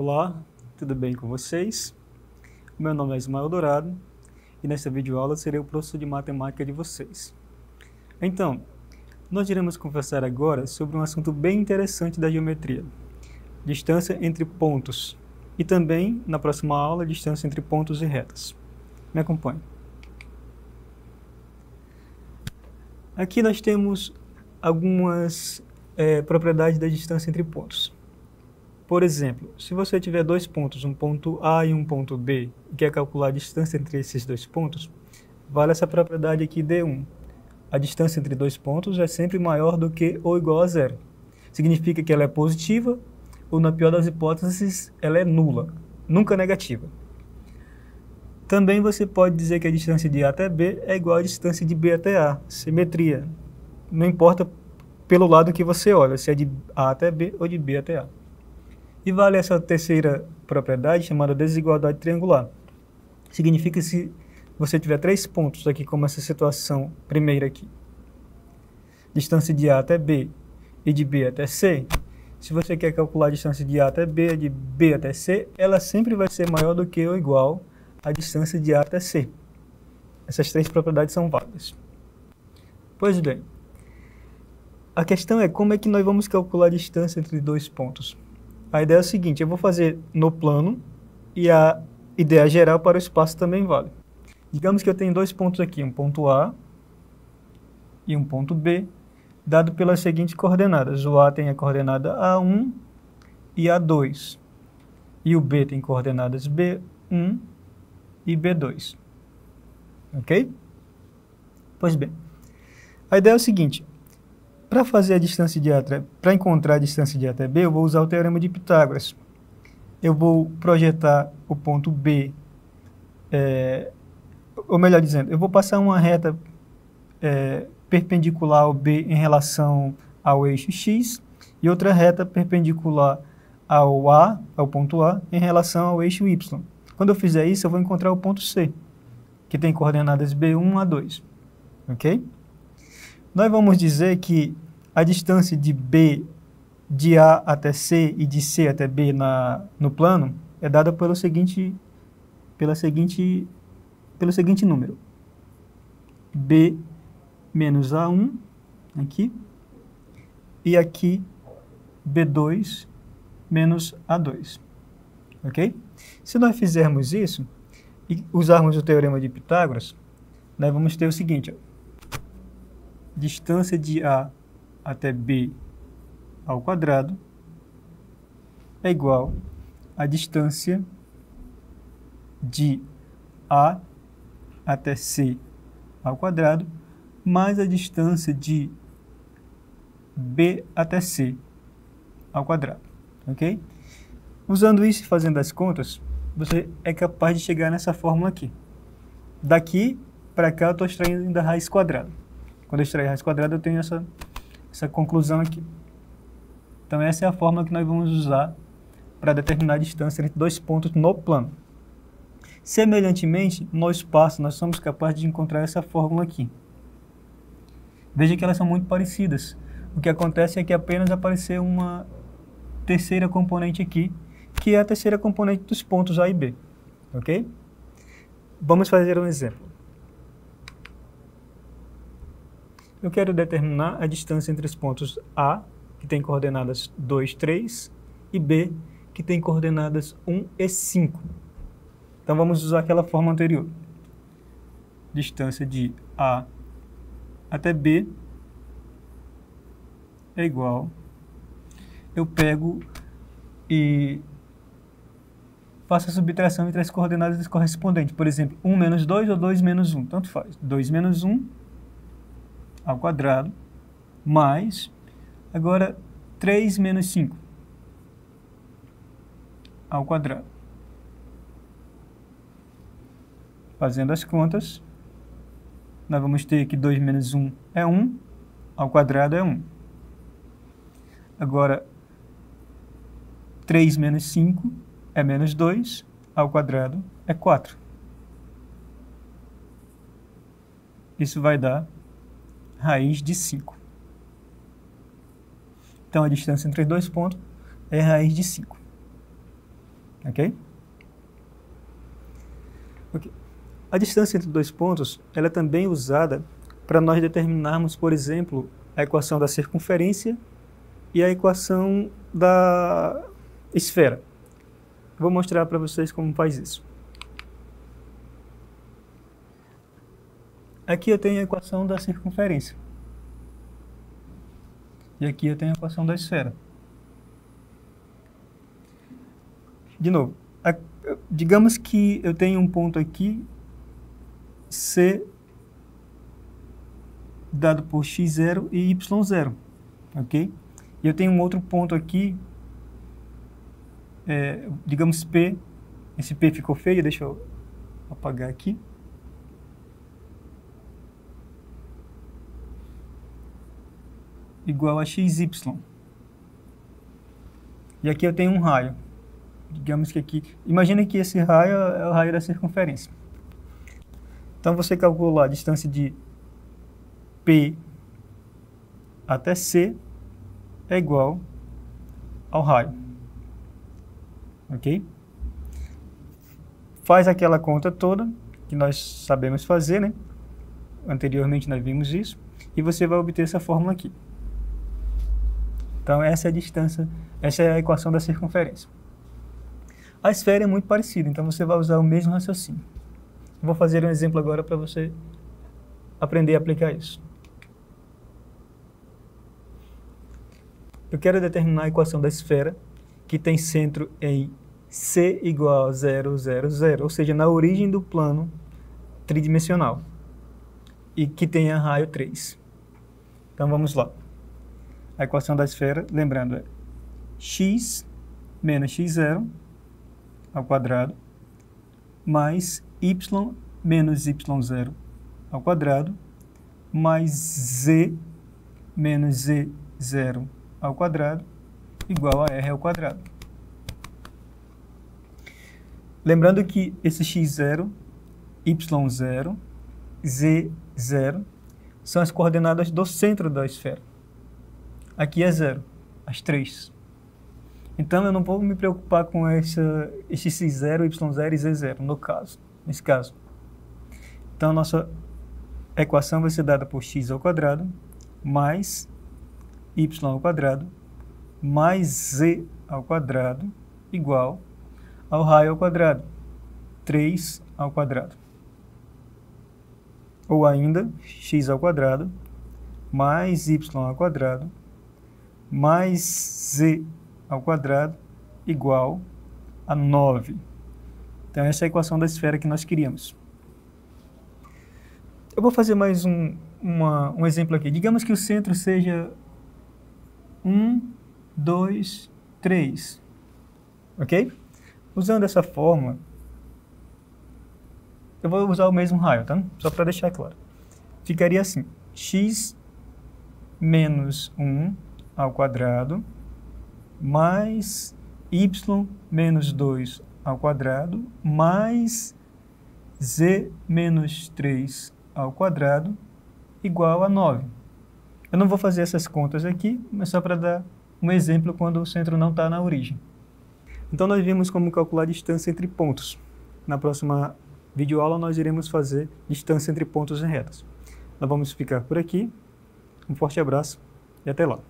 Olá, tudo bem com vocês? Meu nome é Ismael Dourado e nesta videoaula serei o professor de matemática de vocês. Então, nós iremos conversar agora sobre um assunto bem interessante da geometria, distância entre pontos, e também, na próxima aula, distância entre pontos e retas. Me acompanhe. Aqui nós temos algumas propriedades da distância entre pontos. Por exemplo, se você tiver dois pontos, um ponto A e um ponto B, e quer calcular a distância entre esses dois pontos, vale essa propriedade aqui D1. A distância entre dois pontos é sempre maior do que ou igual a zero. Significa que ela é positiva, ou na pior das hipóteses, ela é nula, nunca negativa. Também você pode dizer que a distância de A até B é igual à distância de B até A, simetria. Não importa pelo lado que você olha, se é de A até B ou de B até A. E vale essa terceira propriedade chamada desigualdade triangular. Significa que se você tiver três pontos aqui, como essa situação primeira aqui, distância de A até B e de B até C, se você quer calcular a distância de A até B e de B até C, ela sempre vai ser maior do que ou igual à distância de A até C. Essas três propriedades são válidas. Pois bem, a questão é como é que nós vamos calcular a distância entre dois pontos. A ideia é a seguinte, eu vou fazer no plano e a ideia geral para o espaço também vale. Digamos que eu tenho dois pontos aqui, um ponto A e um ponto B, dado pelas seguintes coordenadas. O A tem a coordenada A1 e A2, e o B tem coordenadas B1 e B2. Ok? Pois bem, a ideia é o seguinte. Para fazer a distância de A, para encontrar a distância de A até B, eu vou usar o teorema de Pitágoras. Eu vou projetar o ponto B, ou melhor dizendo, eu vou passar uma reta perpendicular ao B em relação ao eixo X e outra reta perpendicular ao A, ao ponto A, em relação ao eixo Y. Quando eu fizer isso, eu vou encontrar o ponto C, que tem coordenadas B1 a 2. Ok? Nós vamos dizer que a distância de B, de A até C e de C até B no plano é dada pelo seguinte número. B menos A1, aqui, e aqui B2 menos A2. Ok? Se nós fizermos isso e usarmos o teorema de Pitágoras, nós vamos ter o seguinte, ó. Distância de A até B ao quadrado é igual à distância de A até C ao quadrado mais a distância de B até C ao quadrado. Ok? Usando isso e fazendo as contas, você é capaz de chegar nessa fórmula aqui. Daqui para cá eu estou extraindo a raiz quadrada. Quando eu extrair a raiz quadrada, eu tenho essa conclusão aqui. Então, essa é a fórmula que nós vamos usar para determinar a distância entre dois pontos no plano. Semelhantemente, no espaço, nós somos capazes de encontrar essa fórmula aqui. Veja que elas são muito parecidas. O que acontece é que apenas apareceu uma terceira componente aqui, que é a terceira componente dos pontos A e B. Ok? Vamos fazer um exemplo. Eu quero determinar a distância entre os pontos A, que tem coordenadas 2, 3, e B, que tem coordenadas 1 e 5. Então, vamos usar aquela forma anterior. Distância de A até B é igual. Eu pego e faço a subtração entre as coordenadas correspondentes. Por exemplo, 1 menos 2 ou 2 menos 1, tanto faz. 2 menos 1 ao quadrado, mais, agora, 3 menos 5 ao quadrado. Fazendo as contas, nós vamos ter que 2 menos 1 é 1, ao quadrado é 1. Agora, 3 menos 5 é menos 2, ao quadrado é 4. Isso vai dar raiz de 5. Então, a distância entre os dois pontos é raiz de 5. Ok? A distância entre dois pontos ela é também usada para nós determinarmos, por exemplo, a equação da circunferência e a equação da esfera. Vou mostrar para vocês como faz isso. Aqui eu tenho a equação da circunferência. E aqui eu tenho a equação da esfera. De novo, digamos que eu tenho um ponto aqui, C, dado por x0 e y0, ok? E eu tenho um outro ponto aqui, digamos P, esse P ficou feio, deixa eu apagar aqui. Igual a xy. E aqui eu tenho um raio. Digamos que aqui... Imagina que esse raio é o raio da circunferência. Então, você calcula a distância de P até C é igual ao raio. Ok? Faz aquela conta toda que nós sabemos fazer, né? Anteriormente nós vimos isso. E você vai obter essa fórmula aqui. Então, essa é a distância, essa é a equação da circunferência. A esfera é muito parecida, então você vai usar o mesmo raciocínio. Vou fazer um exemplo agora para você aprender a aplicar isso. Eu quero determinar a equação da esfera, que tem centro em C igual a 0, 0, 0, ou seja, na origem do plano tridimensional, e que tenha raio 3. Então, vamos lá. A equação da esfera, lembrando, é x menos x0 ao quadrado mais y menos y0 ao quadrado mais z menos z0 ao quadrado igual a r ao quadrado. Lembrando que esse x0, y0, z0 são as coordenadas do centro da esfera. Aqui é 0, as 3. Então, eu não vou me preocupar com esse x0, y0 e z0, nesse caso. Então, a nossa equação vai ser dada por x ao quadrado mais y ao quadrado mais z ao quadrado igual ao raio ao quadrado, 3 ao quadrado. Ou ainda, x ao quadrado mais y ao quadrado mais z ao quadrado igual a 9. Então, essa é a equação da esfera que nós queríamos. Eu vou fazer mais um exemplo aqui. Digamos que o centro seja 1, 2, 3. Ok? Usando essa fórmula, eu vou usar o mesmo raio, tá? Só para deixar claro. Ficaria assim, x menos 1 ao quadrado mais y menos 2 ao quadrado mais z menos 3 ao quadrado igual a 9. Eu não vou fazer essas contas aqui, mas só para dar um exemplo quando o centro não está na origem. Então, nós vimos como calcular a distância entre pontos. Na próxima videoaula, nós iremos fazer distância entre pontos em retas. Nós vamos ficar por aqui. Um forte abraço e até lá.